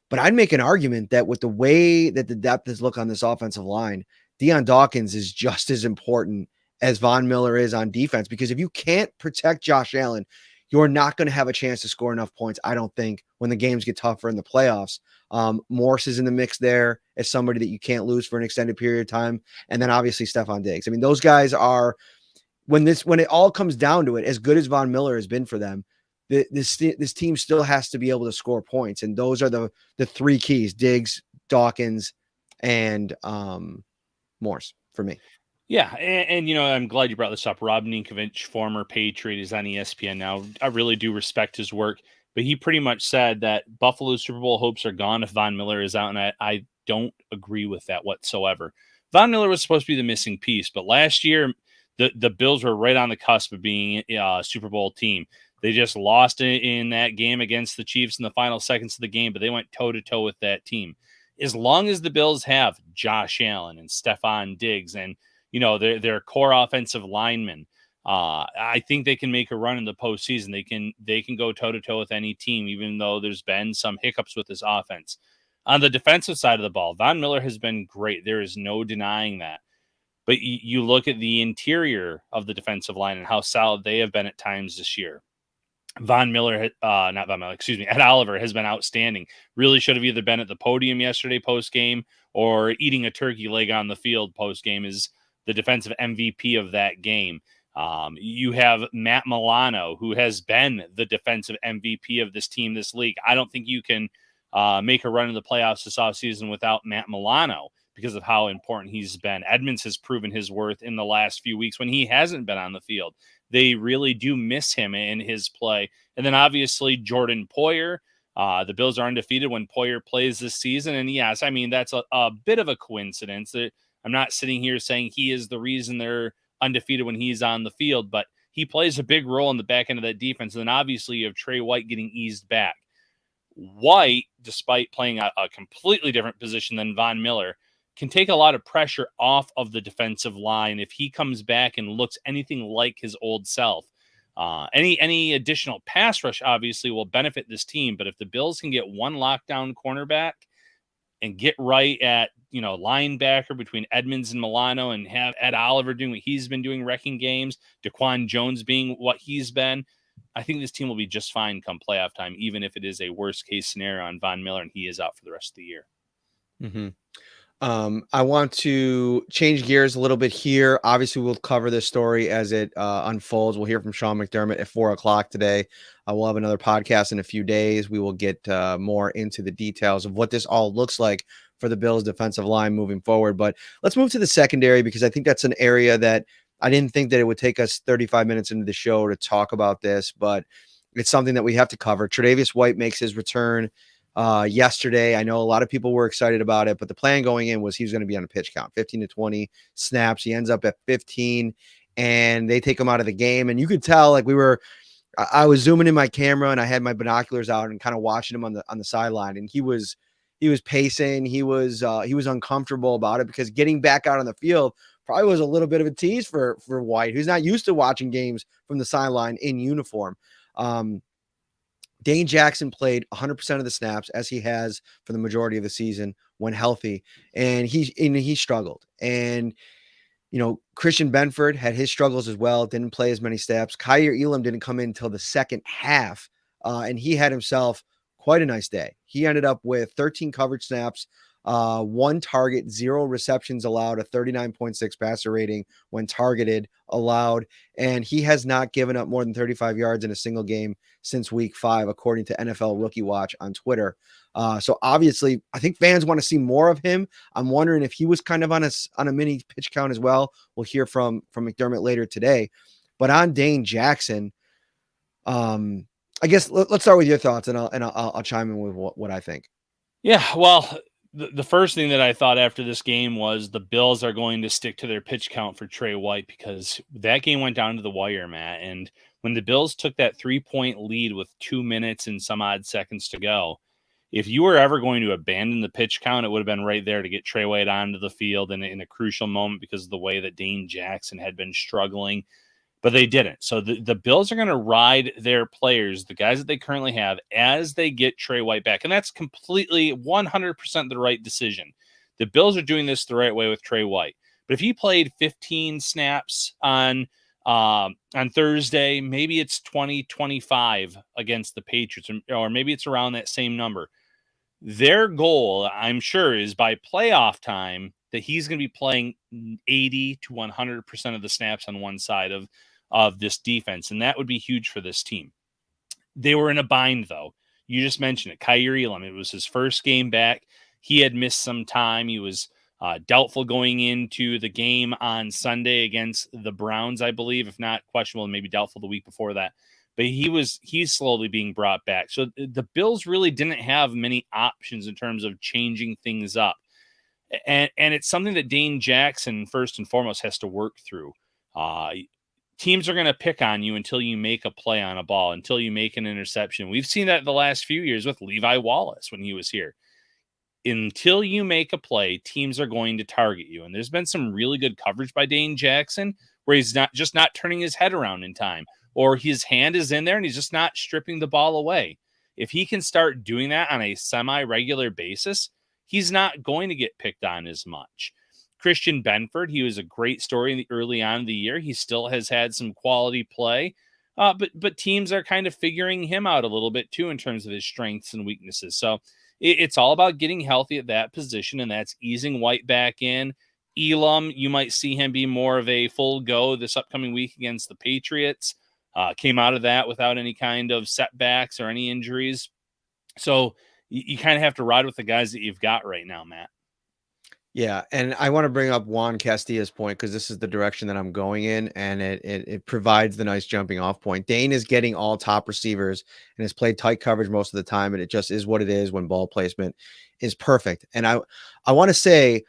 But I'd make an argument that with the way that the depth is look on this offensive line, Deion Dawkins is just as important as Von Miller is on defense, because if you can't protect Josh Allen, you're not going to have a chance to score enough points, I don't think, when the games get tougher in the playoffs. Morse is in the mix there as somebody that you can't lose for an extended period of time. And then obviously Stefon Diggs. I mean, those guys are, when it all comes down to it, as good as Von Miller has been for them, this team still has to be able to score points. And those are the three keys: Diggs, Dawkins, and Morse for me. Yeah, and I'm glad you brought this up. Rob Ninkovich, former Patriot, is on ESPN now. I really do respect his work, but he pretty much said that Buffalo's Super Bowl hopes are gone if Von Miller is out, and I don't agree with that whatsoever. Von Miller was supposed to be the missing piece, but last year the Bills were right on the cusp of being a Super Bowl team. They just lost in that game against the Chiefs in the final seconds of the game, but they went toe-to-toe with that team. As long as the Bills have Josh Allen and Stefon Diggs and their core offensive linemen, I think they can make a run in the postseason. They can go toe to toe with any team, even though there's been some hiccups with this offense. On the defensive side of the ball, Von Miller has been great. There is no denying that. But you look at the interior of the defensive line and how solid they have been at times this year. Von Miller, not Von Miller, excuse me, Ed Oliver has been outstanding. Really should have either been at the podium yesterday post game or eating a turkey leg on the field post game. Is the defensive MVP of that game. You have Matt Milano, who has been the defensive MVP of this team, this league. I don't think you can make a run in the playoffs this offseason without Matt Milano because of how important he's been. Edmonds has proven his worth in the last few weeks when he hasn't been on the field. They really do miss him in his play. And then obviously Jordan Poyer. The Bills are undefeated when Poyer plays this season. And yes, I mean, that's a bit of a coincidence. I'm not sitting here saying he is the reason they're undefeated when he's on the field, but he plays a big role in the back end of that defense. And then obviously you have Trey White getting eased back. White, despite playing a completely different position than Von Miller, can take a lot of pressure off of the defensive line if he comes back and looks anything like his old self. Any additional pass rush obviously will benefit this team, but if the Bills can get one lockdown cornerback and get right at linebacker between Edmonds and Milano and have Ed Oliver doing what he's been doing, wrecking games, Daquan Jones being what he's been, I think this team will be just fine come playoff time, even if it is a worst case scenario on Von Miller and he is out for the rest of the year. Mm-hmm. I want to change gears a little bit here. Obviously, we'll cover this story as it unfolds. We'll hear from Sean McDermott at 4:00 today. We'll have another podcast in a few days. We will get more into the details of what this all looks like for the Bills defensive line moving forward. But let's move to the secondary, because I think that's an area that I didn't think that it would take us 35 minutes into the show to talk about this. But It's something that we have to cover. Tre'davious White makes his return yesterday. I know a lot of people were excited about it, but the plan going in was he was going to be on a pitch count, 15 to 20 snaps. He ends up at 15, and they take him out of the game. And you could tell, like, I was zooming in my camera and I had my binoculars out and kind of watching him on the sideline, and he was pacing. He was uncomfortable about it because getting back out on the field probably was a little bit of a tease for White, who's not used to watching games from the sideline in uniform. Dane Jackson played 100% of the snaps, as he has for the majority of the season when healthy, and he struggled. And Christian Benford had his struggles as well, didn't play as many snaps. Kaiir Elam didn't come in until the second half, and he had himself quite a nice day. He ended up with 13 coverage snaps, 1 target, 0 receptions allowed, a 39.6 passer rating when targeted allowed, and he has not given up more than 35 yards in a single game since week 5, according to NFL Rookie Watch on Twitter. So obviously, I think fans want to see more of him. I'm wondering if he was kind of on a mini pitch count as well. We'll hear from McDermott later today. But on Dane Jackson, I guess let's start with your thoughts, and I'll chime in with what I think. Yeah, well, the first thing that I thought after this game was the Bills are going to stick to their pitch count for Trey White, because that game went down to the wire, Matt. And when the Bills took that 3-point lead with 2 minutes and some odd seconds to go, if you were ever going to abandon the pitch count, it would have been right there to get Trey White onto the field in a crucial moment, because of the way that Dane Jackson had been struggling. But they didn't. So the Bills are going to ride their players, the guys that they currently have, as they get Trey White back. And that's completely 100% the right decision. The Bills are doing this the right way with Trey White. But if he played 15 snaps on Thursday, maybe it's 20, 25 against the Patriots, or maybe it's around that same number. Their goal, I'm sure, is by playoff time that he's going to be playing 80 to 100% of the snaps on one side of this defense. And that would be huge for this team. They were in a bind, though. You just mentioned it. Kaiir Elam, it was his first game back. He had missed some time. He was doubtful going into the game on Sunday against the Browns, I believe, if not questionable, maybe doubtful the week before that. But he's slowly being brought back. So the Bills really didn't have many options in terms of changing things up. And it's something that Dane Jackson, first and foremost, has to work through. Teams are going to pick on you until you make a play on a ball, until you make an interception. We've seen that the last few years with Levi Wallace when he was here. Until you make a play, teams are going to target you. And there's been some really good coverage by Dane Jackson where he's not turning his head around in time, or his hand is in there and he's just not stripping the ball away. If he can start doing that on a semi-regular basis, he's not going to get picked on as much. Christian Benford, he was a great story early on in the year. He still has had some quality play, but teams are kind of figuring him out a little bit too in terms of his strengths and weaknesses. So it's all about getting healthy at that position, and that's easing White back in. Elam, you might see him be more of a full go this upcoming week against the Patriots. Came out of that without any kind of setbacks or any injuries. So you kind of have to ride with the guys that you've got right now, Matt. Yeah, and I want to bring up Juan Castilla's point, because this is the direction that I'm going in, and it provides the nice jumping off point. Dane is getting all top receivers and has played tight coverage most of the time, and it just is what it is when ball placement is perfect. And I want to say,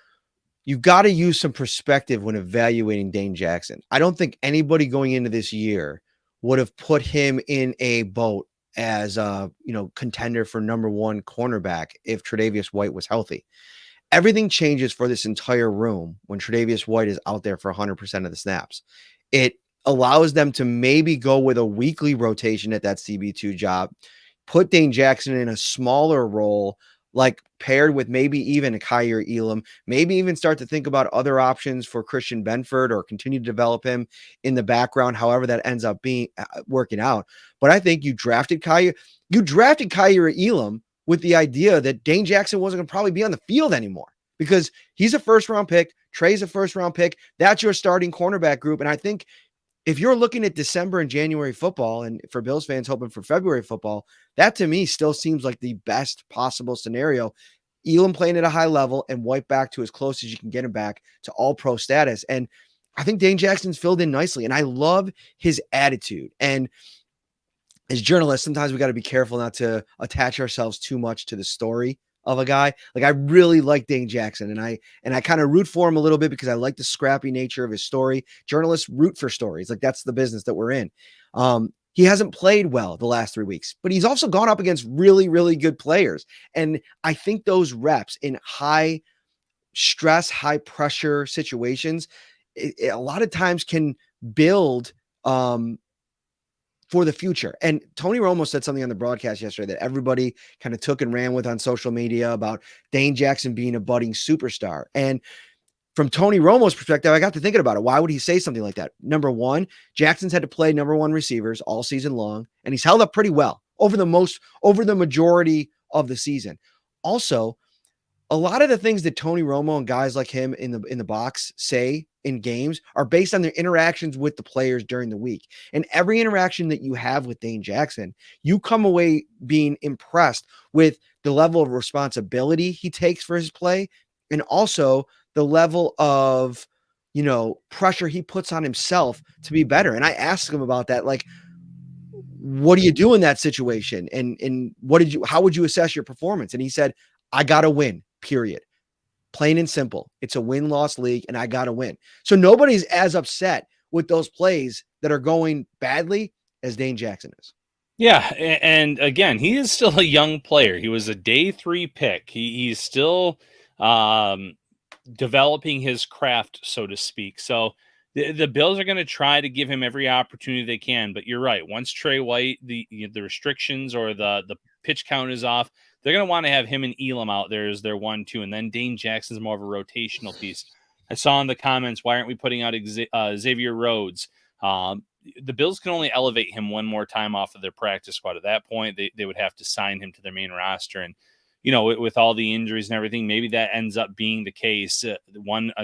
you've got to use some perspective when evaluating Dane Jackson. I don't think anybody going into this year would have put him in a boat as a contender for number 1 cornerback if Tre'davious White was healthy. Everything changes for this entire room when Tre'davious White is out there for 100% of the snaps. It allows them to maybe go with a weekly rotation at that CB2 job, put Dane Jackson in a smaller role, like paired with maybe even a Kaiir Elam, maybe even start to think about other options for Christian Benford, or continue to develop him in the background, however that ends up being working out. But I think you drafted Kaiir Elam with the idea that Dane Jackson wasn't going to probably be on the field anymore, because he's a first-round pick. Trey's a first-round pick. That's your starting cornerback group. And I think if you're looking at December and January football, and for Bills fans hoping for February football, that to me still seems like the best possible scenario. Elam playing at a high level and White back to as close as you can get him back to all-pro status. And I think Dane Jackson's filled in nicely, and I love his attitude. And as journalists, sometimes we got to be careful not to attach ourselves too much to the story of a guy. Like I really like Dane Jackson, and I kind of root for him a little bit because I like the scrappy nature of his story. Journalists root for stories. Like that's the business that we're in. He hasn't played well the last 3 weeks, but he's also gone up against really, really good players. And I think those reps in high stress, high pressure situations, a lot of times can build for the future. And Tony Romo said something on the broadcast yesterday that everybody kind of took and ran with on social media about Dane Jackson being a budding superstar. And from Tony Romo's perspective, I got to thinking about it. Why would he say something like that? Number one, Jackson's had to play number one receivers all season long, and he's held up pretty well over the majority of the season. Also, a lot of the things that Tony Romo and guys like him in the box say in games are based on their interactions with the players during the week. And every interaction that you have with Dane Jackson, you come away being impressed with the level of responsibility he takes for his play and also the level of, pressure he puts on himself to be better. And I asked him about that, like, what do you do in that situation? And how would you assess your performance? And he said, I got to win, period. Plain and simple. It's a win-loss league, and I got to win. So nobody's as upset with those plays that are going badly as Dane Jackson is. Yeah, and again, he is still a young player. He was a day 3 pick. He's still developing his craft, so to speak. So the Bills are going to try to give him every opportunity they can. But you're right. Once Trey White, the restrictions or the pitch count is off, they're going to want to have him and Elam out there as their 1-2, and then Dane Jackson's more of a rotational piece. I saw in the comments, why aren't we putting out Xavier Rhodes? The Bills can only elevate him one more time off of their practice squad. At that point, they would have to sign him to their main roster. And, with all the injuries and everything, maybe that ends up being the case.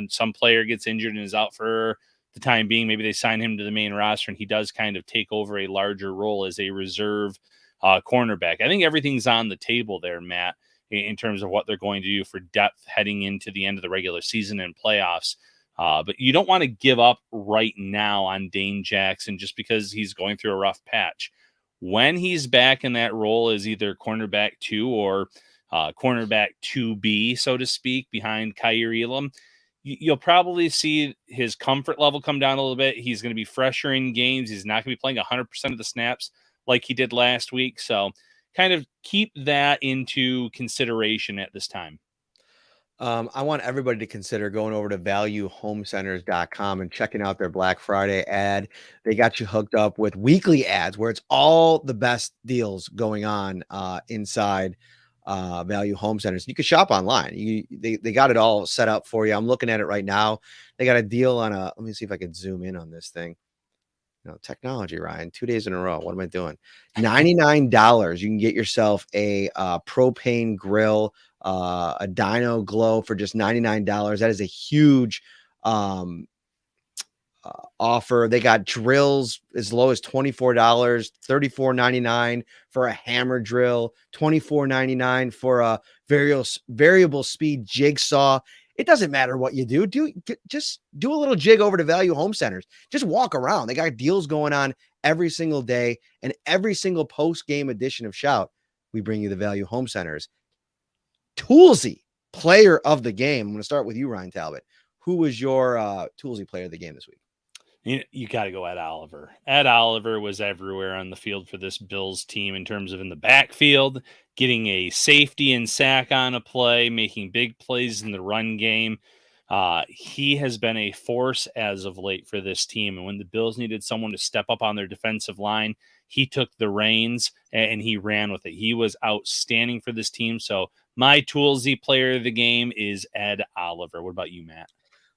Some player gets injured and is out for the time being. Maybe they sign him to the main roster and he does kind of take over a larger role as a reserve cornerback. I think everything's on the table there, Matt, in terms of what they're going to do for depth heading into the end of the regular season and playoffs. But you don't want to give up right now on Dane Jackson just because he's going through a rough patch. When he's back in that role as either cornerback 2 or cornerback 2B, so to speak, behind Kaiir Elam, you'll probably see his comfort level come down a little bit. He's going to be fresher in games. He's not going to be playing 100% of the snaps like he did last week. So kind of keep that into consideration at this time. I want everybody to consider going over to valuehomecenters.com and checking out their Black Friday ad. They got you hooked up with weekly ads where it's all the best deals going on inside Value Home Centers. You can shop online. They got it all set up for you. I'm looking at it right now. They got a deal on let me see if I can zoom in on this thing. Technology, Ryan, 2 days in a row. What am I doing? $99. You can get yourself a propane grill, a Dino Glow for just $99. That is a huge offer. They got drills as low as $24, $34.99 for a hammer drill, $24.99 for a variable speed jigsaw. It doesn't matter what you do. Just do a little jig over to Value Home Centers. Just walk around. They got deals going on every single day, and every single post-game edition of Shout, we bring you the Value Home Centers. Toolsi, player of the game. I'm going to start with you, Ryan Talbot. Who was your Toolsi player of the game this week? You got to go Ed Oliver. Ed Oliver was everywhere on the field for this Bills team in terms of in the backfield, getting a safety and sack on a play, making big plays in the run game. He has been a force as of late for this team. And when the Bills needed someone to step up on their defensive line, he took the reins and he ran with it. He was outstanding for this team. So my Toolsy player of the game is Ed Oliver. What about you, Matt?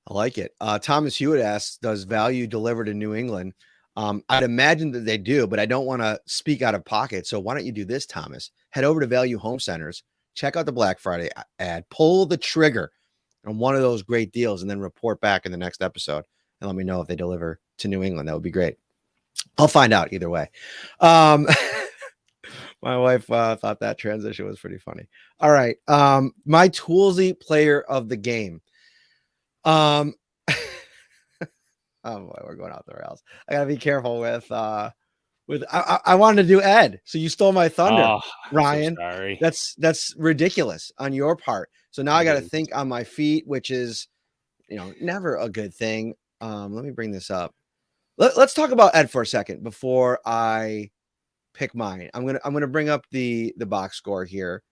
I like it. Thomas Hewitt asks, does Value deliver to New England? I'd imagine that they do, but I don't want to speak out of pocket. So why don't you do this, Thomas? Head over to Value Home Centers, check out the Black Friday ad, pull the trigger on one of those great deals, and then report back in the next episode and let me know if they deliver to New England. That would be great. I'll find out either way. My wife thought that transition was pretty funny. All right. My Toolsy player of the game. Oh boy, we're going out the rails. I gotta be careful with I wanted to do Ed, so you stole my thunder, Oh, I'm so Ryan. sorry. That's ridiculous on your part. So now I It got to is. think on my feet, which is never a good thing. Let me bring this up. Let's talk about Ed for a second before I pick mine. I'm gonna bring up the box score here,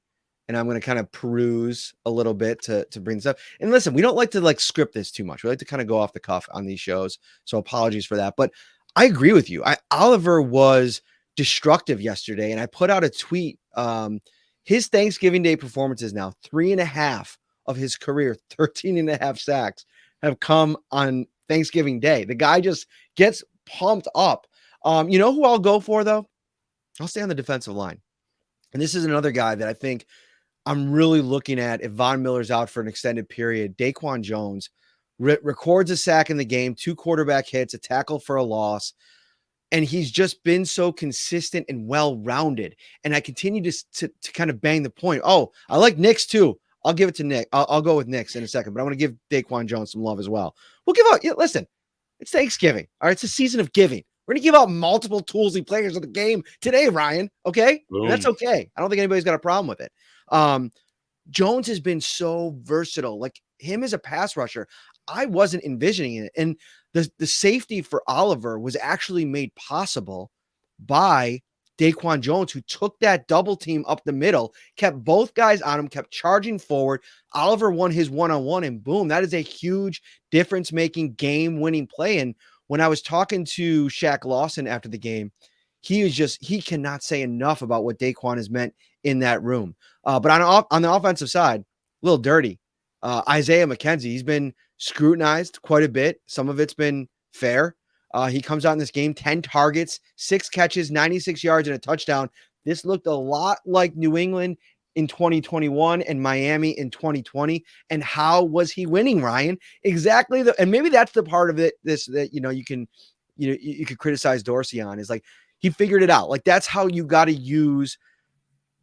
and I'm gonna kind of peruse a little bit to bring this up. And listen, we don't like to script this too much. We like to kind of go off the cuff on these shows. So apologies for that. But I agree with you. Oliver was destructive yesterday, and I put out a tweet. His Thanksgiving Day performances now 3.5 of his career, 13.5 sacks have come on Thanksgiving Day. The guy just gets pumped up. You know who I'll go for though? I'll stay on the defensive line. And this is another guy that I think I'm really looking at if Von Miller's out for an extended period. Daquan Jones records a sack in the game, 2 quarterback hits, a tackle for a loss. And he's just been so consistent and well-rounded. And I continue to kind of bang the point. Oh, I like Knicks too. I'll give it to Nick. I'll go with Knicks in a second, but I want to give Daquan Jones some love as well. We'll give out, listen, it's Thanksgiving. All right. It's a season of giving. We're going to give out multiple Toolsi players of the game today, Ryan. Okay. And that's Boom. okay. I don't think anybody's got a problem with it. Jones has been so versatile. Like him as a pass rusher, I wasn't envisioning it. And the safety for Oliver was actually made possible by Daquan Jones, who took that double team up the middle, kept both guys on him, kept charging forward. Oliver won his one-on-one, and boom, that is a huge difference-making, game-winning play. And when I was talking to Shaq Lawson after the game, he cannot say enough about what Daquan has meant in that room. But on the offensive side, a little dirty. Isaiah McKenzie, he's been scrutinized quite a bit. Some of it's been fair. He comes out in this game, 10 targets, 6 catches, 96 yards, and a touchdown. This looked a lot like New England in 2021 and Miami in 2020. And how was he winning, Ryan? Exactly. And maybe that's the part of it, that you could criticize Dorsey on, is like he figured it out. Like that's how you got to use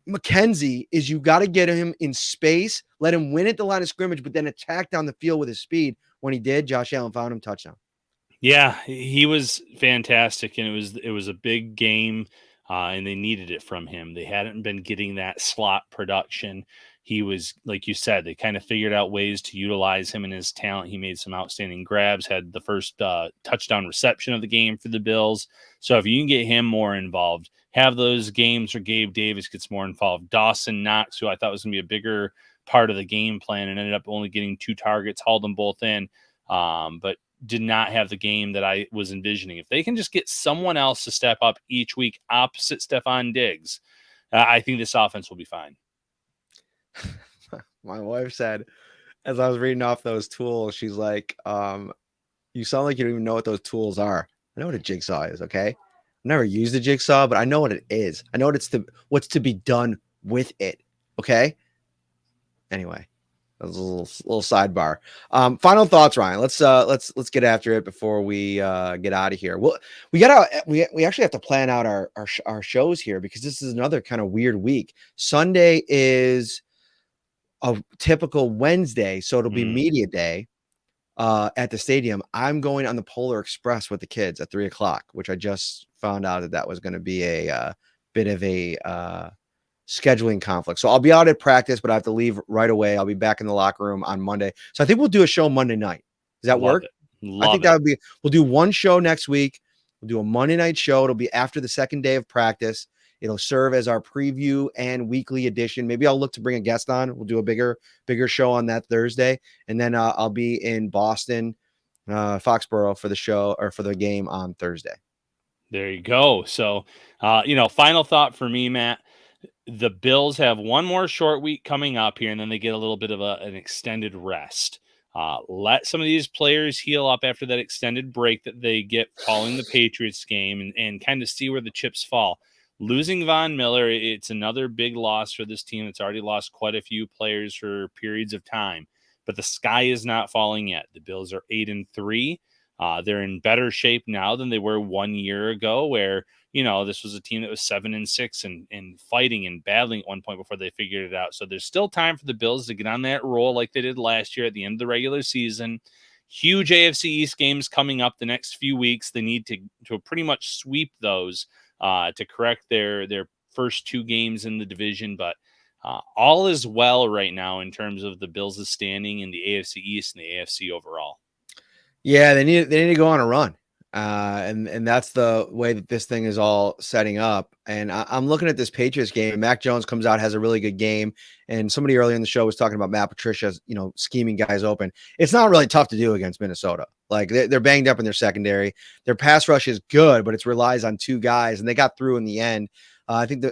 McKenzie, is you got to get him in space, let him win at the line of scrimmage, but then attack down the field with his speed. When he did, Josh Allen found him, touchdown. Yeah, he was fantastic, and it was a big game, and they needed it from him. They hadn't been getting that slot production. He was, like you said, they kind of figured out ways to utilize him and his talent. He made some outstanding grabs, had the first touchdown reception of the game for the Bills. So if you can get him more involved, have those games where Gabe Davis gets more involved. Dawson Knox, who I thought was going to be a bigger part of the game plan, and ended up only getting 2 targets, hauled them both in. But did not have the game that I was envisioning. If they can just get someone else to step up each week opposite Stefon Diggs, I think this offense will be fine. My wife said, as I was reading off those tools, she's like, you sound like you don't even know what those tools are. I know what a jigsaw is, okay? I've never used a jigsaw, but I know what it is. I know what's to be done with it, okay? Anyway, that was a little sidebar. Final thoughts, Ryan. Let's get after it before we get out of here. Well, we actually have to plan out our shows here, because this is another kind of weird week. Sunday is a typical Wednesday, so it'll be media day at the stadium. I'm going on the Polar Express with the kids at 3:00, which I just found out that was going to be a bit of a scheduling conflict. So I'll be out at practice, but I have to leave right away. I'll be back in the locker room on Monday. So I think we'll do a show Monday night. Does that work? I think that would be, we'll do one show next week. We'll do a Monday night show. It'll be after the second day of practice. It'll serve as our preview and weekly edition. Maybe I'll look to bring a guest on. We'll do a bigger show on that Thursday. And then I'll be in Boston, Foxborough for the show, or for the game on Thursday. There you go. So, final thought for me, Matt. The Bills have one more short week coming up here, and then they get a little bit of an extended rest. Let some of these players heal up after that extended break that they get following the Patriots game, and kind of see where the chips fall. Losing Von Miller, it's another big loss for this team that's already lost quite a few players for periods of time. But the sky is not falling yet. The Bills are 8-3. They're in better shape now than they were 1 year ago, where this was a team that was 7-6 and fighting and battling at one point before they figured it out. So there's still time for the Bills to get on that roll like they did last year at the end of the regular season. Huge AFC East games coming up the next few weeks. They need to pretty much sweep those to correct their first 2 games in the division. But all is well right now in terms of the Bills' standing in the AFC East and the AFC overall. Yeah, they need to go on a run. And that's the way that this thing is all setting up. And I'm looking at this Patriots game. Mac Jones comes out, has a really good game. And somebody earlier in the show was talking about Matt Patricia, scheming guys open. It's not really tough to do against Minnesota. Like they're banged up in their secondary. Their pass rush is good, but it relies on 2 guys, and they got through in the end. I think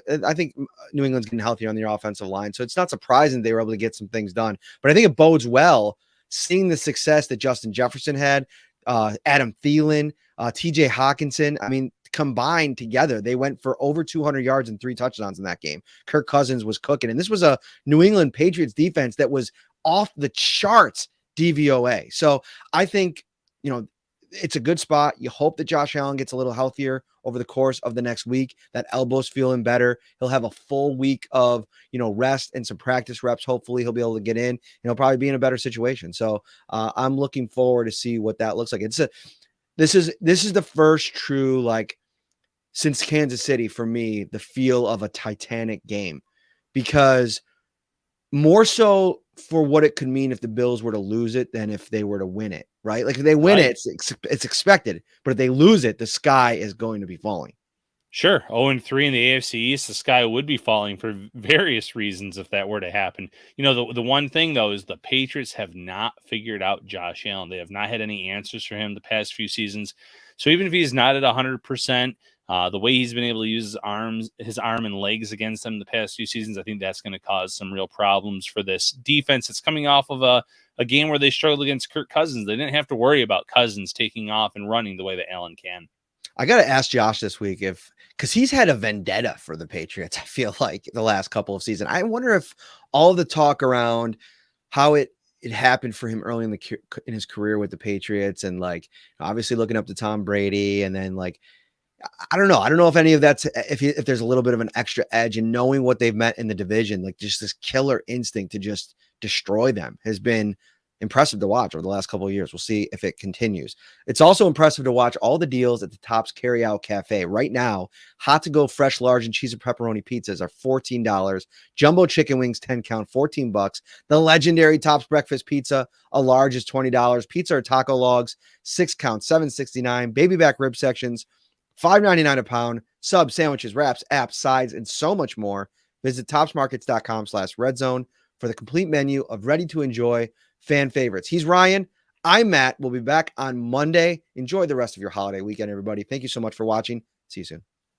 New England's getting healthier on their offensive line, so it's not surprising they were able to get some things done. But I think it bodes well seeing the success that Justin Jefferson had, Adam Thielen, TJ Hawkinson. I mean, combined together, they went for over 200 yards and 3 touchdowns in that game. Kirk Cousins was cooking, and this was a New England Patriots defense that was off the charts DVOA. So I think, it's a good spot. You hope that Josh Allen gets a little healthier over the course of the next week. That elbow's feeling better. He'll have a full week of, rest and some practice reps. Hopefully he'll be able to get in, and he'll probably be in a better situation. So I'm looking forward to see what that looks like. This is the first true, like, since Kansas City, for me, the feel of a Titanic game, because more so for what it could mean if the Bills were to lose it than if they were to win it, right? Like if they win it, it's expected, but if they lose it, the sky is going to be falling. Sure. 0-3 in the AFC East, the sky would be falling for various reasons if that were to happen. The one thing, though, is the Patriots have not figured out Josh Allen. They have not had any answers for him the past few seasons. So even if he's not at 100%, the way he's been able to use his arm and legs against them the past few seasons, I think that's going to cause some real problems for this defense. It's coming off of a game where they struggled against Kirk Cousins. They didn't have to worry about Cousins taking off and running the way that Allen can. I got to ask Josh this week because he's had a vendetta for the Patriots, I feel like, the last couple of seasons. I wonder if all the talk around how it happened for him early in his career with the Patriots, and like obviously looking up to Tom Brady, and then like, I don't know. I don't know if any of that's, if there's a little bit of an extra edge in knowing what they've met in the division, like just this killer instinct to just destroy them has been impressive to watch over the last couple of years. We'll see if it continues. It's also impressive to watch all the deals at the Tops Carryout Cafe right now. Hot to go fresh, large, and cheese and pepperoni pizzas are $14. Jumbo chicken wings, 10 count, $14. The legendary Tops breakfast pizza, a large, is $20. Pizza or taco logs, 6 count, $7.69. Baby back rib sections, $5.99 a pound. Sub, sandwiches, wraps, apps, sides, and so much more. Visit topsmarkets.com/redzone for the complete menu of ready to enjoy fan favorites. He's Ryan. I'm Matt. We'll be back on Monday. Enjoy the rest of your holiday weekend, everybody. Thank you so much for watching. See you soon.